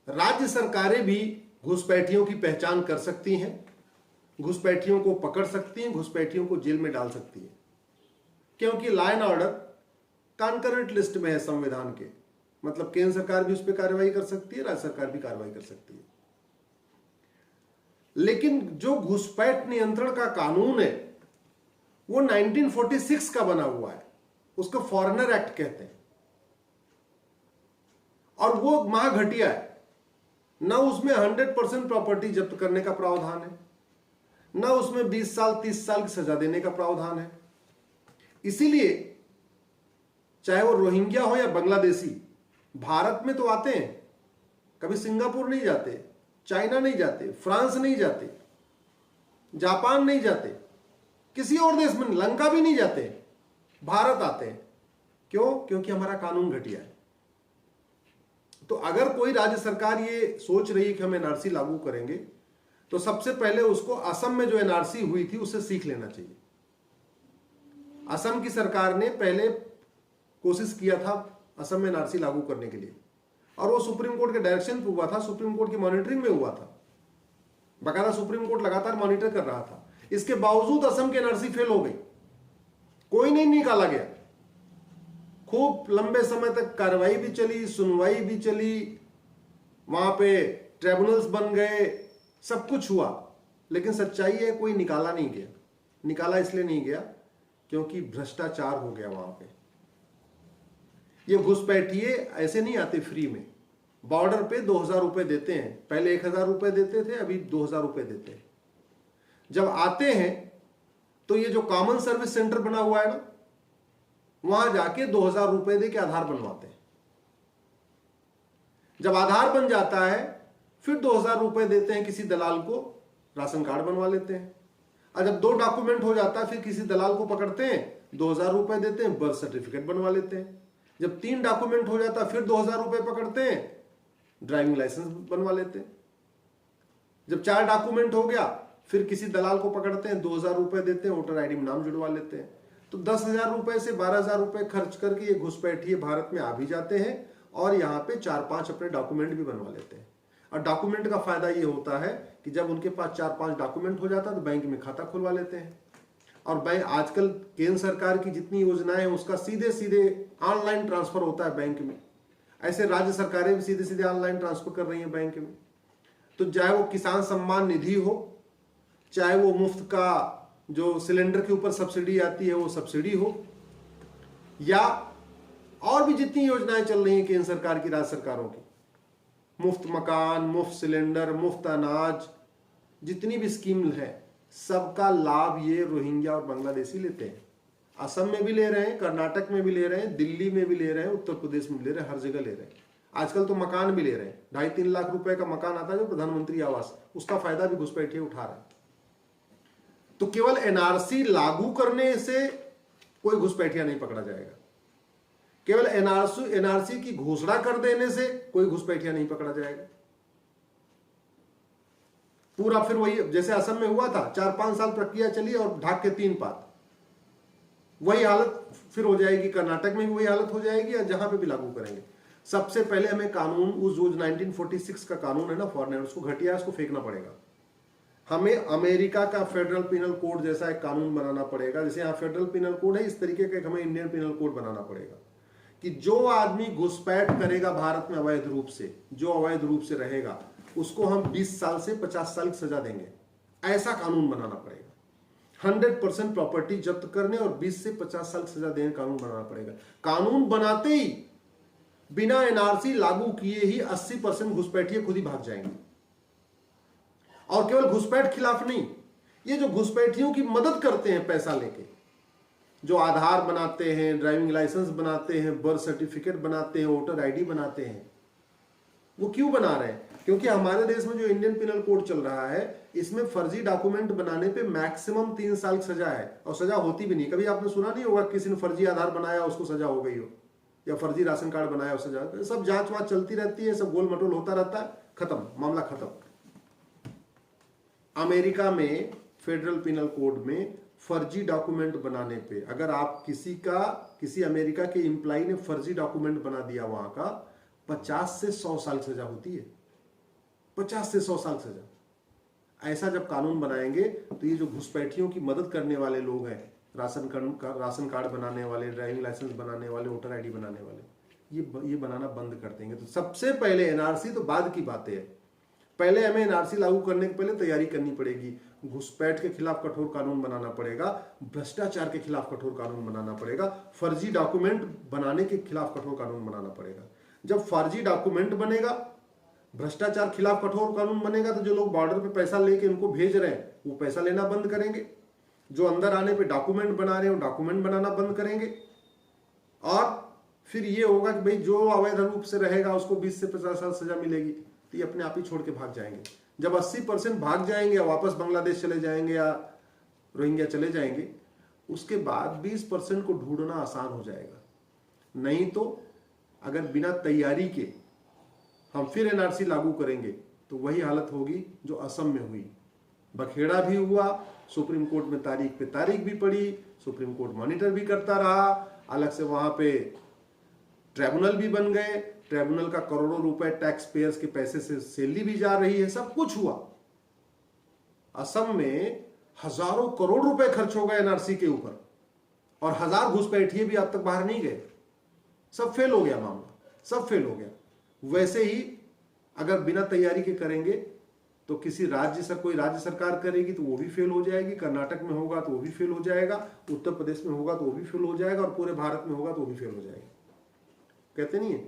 राज्य सरकारें भी घुसपैठियों की पहचान कर सकती हैं, घुसपैठियों को पकड़ सकती हैं, घुसपैठियों को जेल में डाल सकती हैं, क्योंकि law and order concurrent list में है संविधान के। मतलब केंद्र सरकार भी उस पर कार्रवाई कर सकती है, राज्य सरकार भी कार्रवाई कर सकती है। लेकिन जो घुसपैठ नियंत्रण का कानून है वो 1946 का बना हुआ है, उसको फॉरेनर एक्ट कहते हैं, और वो महाघटिया है। ना उसमें 100% प्रॉपर्टी जब्त करने का प्रावधान है, ना उसमें 20 साल 30 साल की सजा देने का प्रावधान है। इसीलिए चाहे वो रोहिंग्या हो या बांग्लादेशी, भारत में तो आते हैं, कभी सिंगापुर नहीं जाते, चाइना नहीं जाते, फ्रांस नहीं जाते, जापान नहीं जाते, किसी और देश में, लंका भी नहीं जाते, भारत आते हैं। क्यों? क्योंकि हमारा कानून घटिया है। तो अगर कोई राज्य सरकार ये सोच रही है कि हम एनआरसी लागू करेंगे, तो सबसे पहले उसको असम में जो एनआरसी हुई थी उससे सीख लेना चाहिए। असम की सरकार ने पहले कोशिश किया था असम में एनआरसी लागू करने के लिए, और वो सुप्रीम कोर्ट के डायरेक्शन पे हुआ था, सुप्रीम कोर्ट की मॉनिटरिंग में हुआ था, बकायदा सुप्रीम कोर्ट लगातार मॉनिटर कर रहा था। इसके बावजूद असम की एनआरसी फेल हो गई, कोई नहीं निकाला गया। खूब लंबे समय तक कार्रवाई भी चली, सुनवाई भी चली, वहां पे ट्रिब्यूनल्स बन गए, सब कुछ हुआ, लेकिन सच्चाई है कोई निकाला नहीं गया। निकाला इसलिए नहीं गया क्योंकि भ्रष्टाचार हो गया वहां पे। ये घुसपैठिए ऐसे नहीं आते फ्री में, बॉर्डर पे 2000 रुपए देते हैं, पहले 1000 रुपए देते थे, अभी 2000 रुपए देते हैं। जब आते हैं तो ये जो कॉमन सर्विस सेंटर बना हुआ है ना, वहां जाके 2000 रुपए दे के आधार बनवाते हैं। जब आधार बन जाता है फिर 2000 रुपए देते हैं किसी दलाल को, राशन कार्ड बनवा लेते हैं। और जब 2 डॉक्यूमेंट हो जाता है फिर किसी दलाल को पकड़ते हैं, 2000 रुपए देते हैं, बर्थ सर्टिफिकेट बनवा लेते हैं। जब 3 डॉक्यूमेंट हो जाता है फिर 2000 रुपए पकड़ते हैं, ड्राइविंग लाइसेंस बनवा लेते हैं। जब 4 डॉक्यूमेंट हो गया फिर किसी दलाल को पकड़ते हैं, 2000 रुपए देते हैं, वोटर आईडी में नाम जुड़वा लेते हैं। तो 10,000 रुपए से 12,000 रुपए खर्च करके ये घुसपैठिए भारत में आ भी जाते हैं और यहाँ पे 4-5 अपने डॉक्यूमेंट भी बनवा लेते हैं। और डॉक्यूमेंट का फायदा ये होता है कि जब उनके पास 4-5 डॉक्यूमेंट हो जाता है तो बैंक में खाता खुलवा लेते हैं। और बैंक आजकल केंद्र सरकार की जितनी योजनाएं हैं उसका सीधे सीधे ऑनलाइन ट्रांसफर होता है बैंक में। ऐसे राज्य सरकारें भी सीधे सीधे ऑनलाइन ट्रांसफर कर रही हैं बैंक में। तो चाहे वो किसान सम्मान निधि हो, चाहे वो मुफ्त का जो सिलेंडर के ऊपर सब्सिडी आती है वो सब्सिडी हो, या और भी जितनी योजनाएं चल रही हैं केंद्र सरकार की, राज्य सरकारों की, मुफ्त मकान, मुफ्त सिलेंडर, मुफ्त अनाज, जितनी भी स्कीम है सबका लाभ ये रोहिंग्या और बांग्लादेशी लेते हैं। असम में भी ले रहे हैं, कर्नाटक में भी ले रहे हैं, दिल्ली में भी ले रहे हैं, उत्तर प्रदेश में भी ले रहे हैं, हर जगह ले रहे हैं। आजकल तो मकान भी ले रहे हैं, 2.5-3 लाख रुपए का मकान आता है जो प्रधानमंत्री आवास, उसका फायदा भी घुसपैठिए उठा रहा है। तो केवल एनआरसी लागू करने से कोई घुसपैठिया नहीं पकड़ा जाएगा, केवल एनआरसी की घोषणा कर देने से कोई घुसपैठिया नहीं पकड़ा जाएगा। पूरा फिर वही जैसे असम में हुआ था, 4-5 साल प्रक्रिया चली और ढाक के 3 पात, वही हालत फिर हो जाएगी। कर्नाटक में भी वही हालत हो जाएगी, या जहां पे भी लागू करेंगे। सबसे पहले हमें कानून, उस जो 1946 का कानून है ना फॉरेनर, उसको घटिया, उसको फेंकना पड़ेगा। हमें अमेरिका का फेडरल पिनल कोड जैसा एक कानून बनाना पड़ेगा। जैसे यहाँ फेडरल पिनल कोड है, इस तरीके का हमें इंडियन पिनल कोड बनाना पड़ेगा कि जो आदमी घुसपैठ करेगा भारत में अवैध रूप से, जो अवैध रूप से रहेगा, उसको हम 20 साल से 50 साल की सजा देंगे। ऐसा कानून बनाना पड़ेगा। 100% प्रॉपर्टी जब्त करने और 20 से 50 साल की सजा देने का कानून बनाना पड़ेगा। कानून बनाते ही बिना एनआरसी लागू किए ही 80% घुसपैठिए खुद ही भाग जाएंगे। और केवल घुसपैठ खिलाफ नहीं, ये जो घुसपैठियों की मदद करते हैं पैसा लेके, जो आधार बनाते हैं, ड्राइविंग लाइसेंस बनाते हैं, बर्थ सर्टिफिकेट बनाते हैं, वोटर आईडी बनाते हैं, वो क्यों बना रहे हैं? क्योंकि हमारे देश में जो इंडियन पिनल कोड चल रहा है, इसमें फर्जी डॉक्यूमेंट बनाने पे मैक्सिमम 3 साल की सजा है, और सजा होती भी नहीं। कभी आपने सुना नहीं होगा किसी ने फर्जी आधार बनाया उसको सजा हो गई हो, या फर्जी राशन कार्ड बनाया उसको सजा। सब जांच वाच चलती रहती है, सब गोल मटोल होता रहता है, खत्म, मामला खत्म। अमेरिका में फेडरल पिनल कोड में फर्जी डॉक्यूमेंट बनाने पे, अगर आप किसी अमेरिका के एम्प्लॉय ने फर्जी डॉक्यूमेंट बना दिया वहां का, 50 से 100 साल सजा होती है। 50 से 100 साल सजा। ऐसा जब कानून बनाएंगे तो ये जो घुसपैठियों की मदद करने वाले लोग हैं, राशन कार्ड बनाने वाले, ड्राइविंग लाइसेंस बनाने वाले, वोटर आईडी बनाने वाले, ये बनाना बंद कर देंगे। तो सबसे पहले एनआरसी तो बाद की बातें है, पहले हमें एनआरसी लागू करने के पहले तैयारी करनी पड़ेगी। घुसपैठ के खिलाफ कठोर कानून बनाना पड़ेगा, भ्रष्टाचार के खिलाफ कठोर कानून बनाना पड़ेगा, फर्जी डॉक्यूमेंट बनाने के खिलाफ कठोर कानून बनाना पड़ेगा। जब फर्जी डॉक्यूमेंट बनेगा, भ्रष्टाचार खिलाफ कठोर कानून बनेगा, तो जो लोग बॉर्डर पे पैसा लेके उनको भेज रहे हैं वो पैसा लेना बंद करेंगे, जो अंदर आने पे डॉक्यूमेंट बना रहे हैं वो डॉक्यूमेंट बनाना बंद करेंगे। और फिर ये होगा कि भाई जो अवैध रूप से रहेगा उसको 20 से 50 साल सजा मिलेगी, तो ये अपने आप ही छोड़ के भाग जाएंगे। जब 80% भाग जाएंगे या वापस बांग्लादेश चले जाएंगे या रोहिंग्या चले जाएंगे, उसके बाद 20% को ढूंढना आसान हो जाएगा। नहीं तो अगर बिना तैयारी के हम फिर एनआरसी लागू करेंगे तो वही हालत होगी जो असम में हुई। बखेड़ा भी हुआ, सुप्रीम कोर्ट में तारीख पे तारीख भी पड़ी, सुप्रीम कोर्ट मॉनिटर भी करता रहा, अलग से वहां पे ट्रिब्यूनल भी बन गए, ट्रिब्यूनल का करोड़ों रुपए टैक्स पेयर्स के पैसे से सैलरी भी जा रही है, सब कुछ हुआ। असम में हजारों करोड़ रुपए खर्च हो गए एनआरसी के ऊपर और 1000 घुसपैठिए भी अब तक बाहर नहीं गए। सब फेल हो गया मामला, सब फेल हो गया। वैसे ही अगर बिना तैयारी के करेंगे तो कोई राज्य सरकार करेगी तो वो भी फेल हो जाएगी, कर्नाटक में होगा तो वो भी फेल हो जाएगा, उत्तर प्रदेश में होगा तो वो भी फेल हो जाएगा और पूरे भारत में होगा तो वो भी फेल हो जाएगा। कहते नहीं है,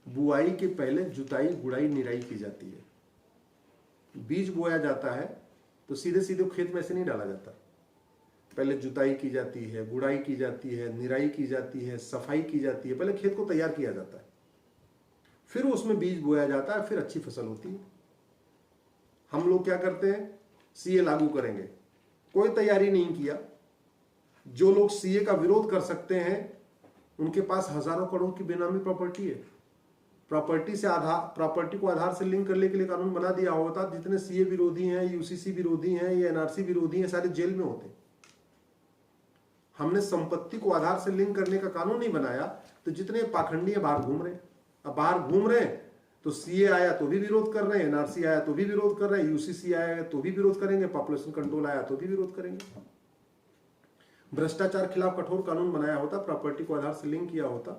बुआई के पहले जुताई, गुड़ाई, निराई की जाती है। बीज बोया जाता है तो सीधे सीधे खेत में से नहीं डाला जाता, पहले जुताई की जाती है, गुड़ाई की जाती है, निराई की जाती है, सफाई की जाती है, पहले खेत को तैयार किया जाता है, फिर उसमें बीज बोया जाता है, फिर अच्छी फसल होती है। हम लोग क्या करते हैं, सीए लागू करेंगे, कोई तैयारी नहीं किया। जो लोग सीए का विरोध कर सकते हैं उनके पास हजारों करोड़ की बेनामी प्रॉपर्टी है। प्रॉपर्टी को आधार से लिंक करने के लिए कानून बना दिया होता, जितने सीए विरोधी हैं, यूसीसी विरोधी हैं, ये एनआरसी विरोधी हैं, सारे जेल में होते। हमने संपत्ति को आधार से लिंक करने का कानून नहीं बनाया, तो जितने पाखंडी है बाहर घूम रहे। अब बाहर घूम रहे तो सीए आया तो भी विरोध कर रहे हैं, एनआरसी आया तो भी विरोध कर रहे हैं, यूसीसी आया तो भी विरोध करेंगे, पॉपुलेशन कंट्रोल आया तो भी विरोध करेंगे। भ्रष्टाचार खिलाफ कठोर कानून बनाया होता, प्रॉपर्टी को आधार से लिंक किया होता,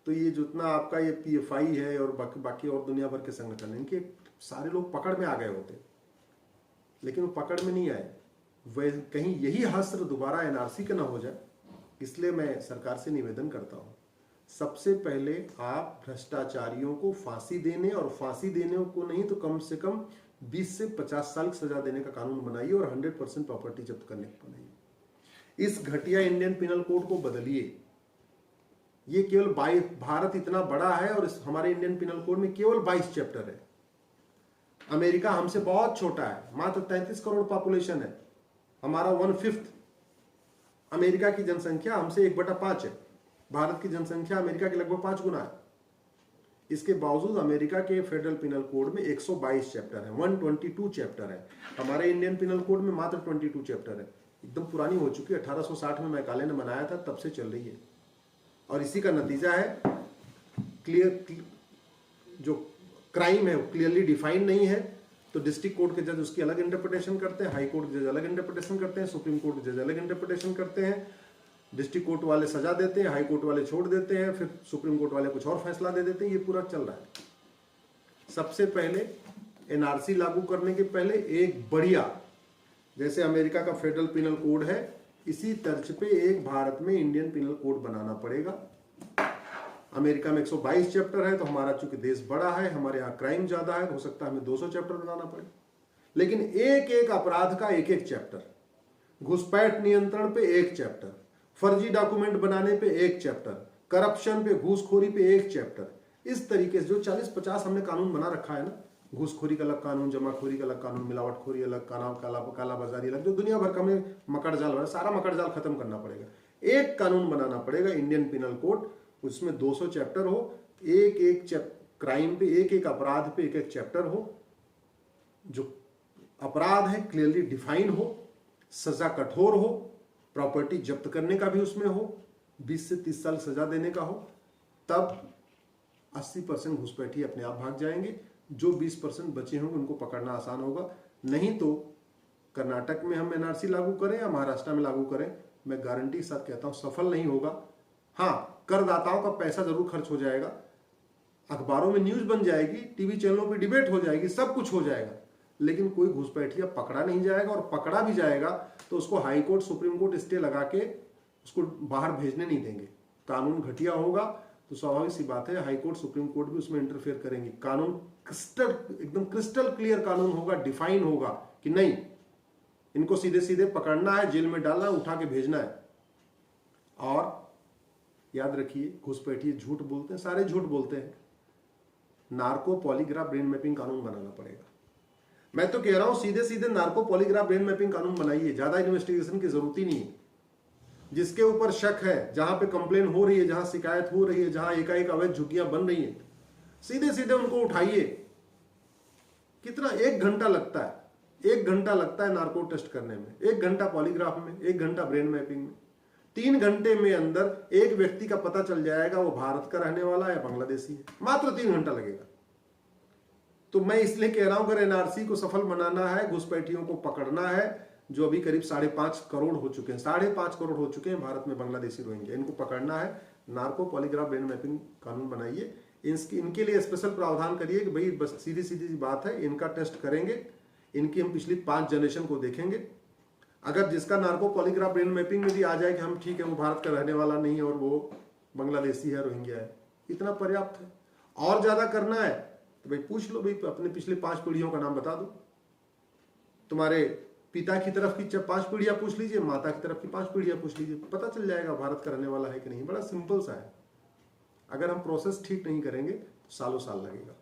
तो ये जितना आपका ये पीएफआई है और बाकी और दुनिया भर के संगठन है, इनके सारे लोग पकड़ में आ गए होते, लेकिन वो पकड़ में नहीं आए। वह कहीं यही हस्त्र दोबारा एनआरसी का ना हो जाए, इसलिए मैं सरकार से निवेदन करता हूं, सबसे पहले आप भ्रष्टाचारियों को फांसी देने, और फांसी देने को नहीं तो कम से कम 20 से 50 साल की सजा देने का कानून बनाइए और 100% प्रॉपर्टी जब्त करने को बनाइए। इस घटिया इंडियन पिनल कोड को बदलिए। ये केवल 22, भारत इतना बड़ा है और हमारे इंडियन पिनल कोड में केवल 22 चैप्टर है। अमेरिका हमसे बहुत छोटा है, मात्र 33 करोड़ पॉपुलेशन है, हमारा 1/5। अमेरिका की जनसंख्या हमसे 1/5 है, भारत की जनसंख्या अमेरिका के लगभग 5 गुना है। इसके बावजूद अमेरिका के फेडरल पिनल कोड में 122 चैप्टर है, 122 चैप्टर है। हमारे इंडियन पिनल कोड में मात्र 22 चैप्टर है, एकदम पुरानी हो चुकी है। 1860 में मैकाले ने बनाया था, तब से चल रही है। और इसी का नतीजा है जो क्राइम है वो क्लियरली डिफाइन नहीं है, तो डिस्ट्रिक्ट कोर्ट के जज उसकी अलग इंटरप्रिटेशन करते हैं, हाई कोर्ट के जज अलग इंटरप्रिटेशन करते हैं, सुप्रीम कोर्ट के जज अलग इंटरप्रिटेशन करते हैं। डिस्ट्रिक्ट कोर्ट वाले सजा देते हैं, हाई कोर्ट वाले छोड़ देते हैं, फिर सुप्रीम कोर्ट वाले कुछ और फैसला दे देते हैं। ये पूरा चल रहा है। सबसे पहले एनआरसी लागू करने के पहले एक बढ़िया, जैसे अमेरिका का फेडरल पिनल कोड है, इसी तर्ज पे एक भारत में इंडियन पिनल कोड बनाना पड़ेगा। अमेरिका में 122 चैप्टर है, तो हमारा चूंकि देश बड़ा है, हमारे यहाँ क्राइम ज्यादा है, हो सकता है हमें 200 चैप्टर बनाना पड़े। लेकिन एक एक अपराध का एक एक चैप्टर, घुसपैठ नियंत्रण पे एक चैप्टर, फर्जी डॉक्यूमेंट बनाने पे एक चैप्टर, करप्शन पे, घूसखोरी पे एक चैप्टर। इस तरीके से जो 40-50 हमने कानून बना रखा है ना, घूसखोरी का अलग कानून, जमाखोरी का अलग कानून, मिलावटखोरी अलग कानून, कालाबाजारी अलग, जो दुनिया भर का हमें मकड़जाल है, सारा मकड़जाल खत्म करना पड़ेगा। एक कानून बनाना पड़ेगा, इंडियन पिनल कोड, उसमें 200 चैप्टर हो, एक एक क्राइम पे, एक एक अपराध पे एक एक चैप्टर हो, जो अपराध है क्लियरली डिफाइन हो, सजा कठोर हो, प्रॉपर्टी जब्त करने का भी उसमें हो, 20 से 30 साल सजा देने का हो, तब 80% घुसपैठी अपने आप भाग जाएंगे। जो 20% बचे होंगे उनको पकड़ना आसान होगा। नहीं तो कर्नाटक में हम एनआरसी लागू करें या महाराष्ट्र में लागू करें, मैं गारंटी के साथ कहता हूं सफल नहीं होगा। हाँ, करदाताओं का पैसा जरूर खर्च हो जाएगा, अखबारों में न्यूज बन जाएगी, टीवी चैनलों पे डिबेट हो जाएगी, सब कुछ हो जाएगा, लेकिन कोई घुसपैठिया पकड़ा नहीं जाएगा, और पकड़ा भी जाएगा तो उसको high court supreme court stay लगा के उसको बाहर भेजने नहीं देंगे। कानून घटिया होगा तो स्वाभाविक सी बात है हाई कोर्ट सुप्रीम कोर्ट भी उसमें इंटरफेयर करेंगे। कानून एकदम क्रिस्टल क्लियर कानून होगा, डिफाइन होगा कि नहीं, इनको सीधे सीधे पकड़ना है, जेल में डालना है, उठा के भेजना है। और याद रखिए, घुसपैठिए झूठ बोलते हैं, सारे झूठ बोलते हैं। नार्को पॉलीग्राफ ब्रेन मैपिंग कानून बनाना पड़ेगा। मैं तो कह रहा हूं सीधे सीधे नार्को पॉलीग्राफ ब्रेन मैपिंग कानून बनाइए, ज्यादा इन्वेस्टिगेशन की जरूरत ही नहीं है। जिसके ऊपर शक है, जहां पे कंप्लेन हो रही है, जहां शिकायत हो रही है, जहां एकाएक अवैध झुग्गियां बन रही है, सीधे सीधे उनको उठाइए। कितना 1 घंटा लगता है, 1 घंटा लगता है नार्को टेस्ट करने में, 1 घंटा पॉलीग्राफ में, 1 घंटा ब्रेन मैपिंग में। 3 घंटे में अंदर एक व्यक्ति का पता चल जाएगा वो भारत का रहने वाला है या बांग्लादेशी है, मात्र 3 घंटा लगेगा। तो मैं इसलिए कह रहा हूं अगर एनआरसी को सफल बनाना है, घुसपैठियों को पकड़ना है, जो अभी करीब 5.5 करोड़ हो चुके हैं, 5.5 करोड़ हो चुके हैं भारत में बांग्लादेशी रोहिंग्या, इनको पकड़ना है, नार्को पॉलीग्राफ ब्रेन मैपिंग कानून बनाइए। इनके लिए स्पेशल प्रावधान करिए कि भाई बस सीधी सीधी सी बात है, इनका टेस्ट करेंगे, इनकी हम पिछली 5 जनरेशन को देखेंगे। अगर जिसका नार्को पॉलीग्राफ ब्रेन मैपिंग में भी आ जाए कि हम ठीक है वो भारत का रहने वाला नहीं है और वो बांग्लादेशी है, रोहिंग्या है, इतना पर्याप्त है। और ज्यादा करना है तो भाई पूछ लो, भाई अपने पिछले 5 पीढ़ियों का नाम बता दो। तुम्हारे पिता की तरफ की 5 पीढ़ियां पूछ लीजिए, माता की तरफ की 5 पीढ़ियां पूछ लीजिए, पता चल जाएगा भारत का रहने वाला है कि नहीं। बड़ा सिंपल सा है। अगर हम प्रोसेस ठीक नहीं करेंगे तो सालों साल लगेगा।